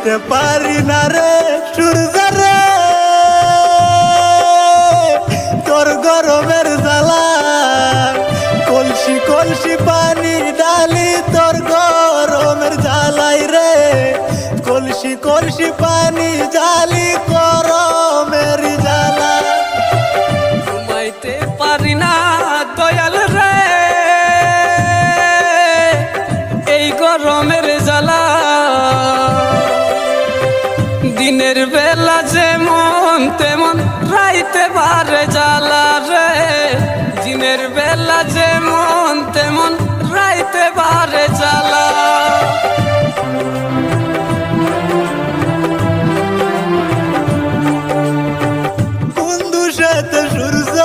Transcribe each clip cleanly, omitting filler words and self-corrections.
ঘুমাইতে পারি না রে সূর্য রে, তোর গরমের জ্বালা। কলসি কলসি পানি ডালি তোর গরমের জ্বালাই রে, কলসি কলসি পানি জ্বালি গরমের জ্বালা। ঘুমাইতে পারি না দয়াল রে, এই গরমের জ্বালা। দিনের বেলা যেমন তেমন রাইতে পারে জ্বালা রে, দিনের বেলা যেমন তেমন রাইতে পারে জ্বালা। বন্ধু সাথে সূর্য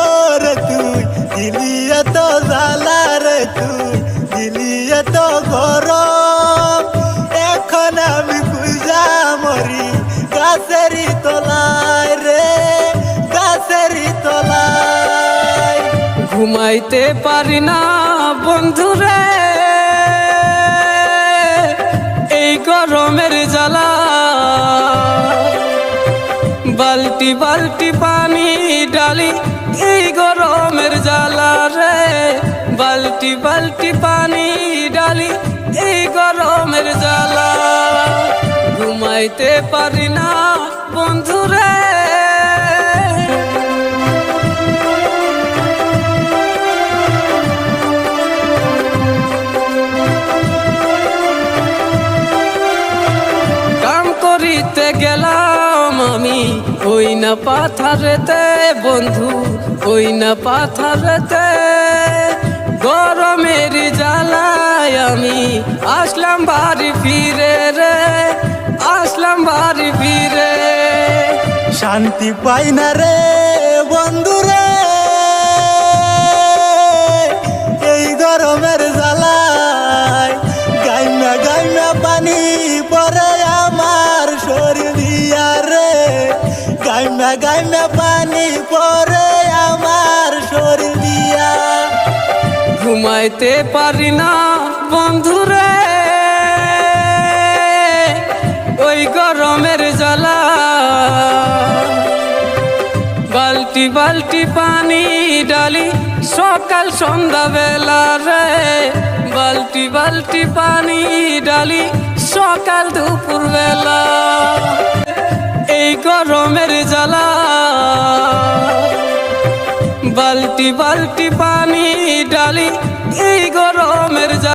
রে তুই দিলি এত জ্বালা রে, তুই দিলি এত গরম। এখন আমি খুঁজা মরি গাছেরই তলায় রে, গাছেরই তলায়। ঘুমাইতে পারি না বন্ধু রে, এই গরমের জ্বালা। বালতি বালতি পানি ডালি এই গরমের জ্বালা রে, বালতি বালতি পানি ডালি এই গরমের জ্বালা। ঘুমাইতে পারি না বন্ধু রে। কাম করিতে গেলাম আমি ওই না পাথারেতে বন্ধু, ওই না পাথারেতে। গরমের জ্বালায় আমি আসলাম বাড়ি ফিরে রে, আসলাম বাড়ি ফিরে। শান্তি পাই না রে বন্ধু রে, এই গরমের জ্বালায়। গাইমা গাইমা পানি পরে আমার শরীর দিয়া রে, গাইমা গাইমা পানি পরে আমার শরীর দিয়া। ঘুমাইতে পারি না বন্ধু রে, ওই গরমের জ্বালা। বালতি বালতি পানি ডালি সকাল সন্ধ্যা বেলা রে, বালতি বালতি পানি ডালি সকাল দুপুর বেলা। এই গরমের জ্বালা বালতি বালতি পানি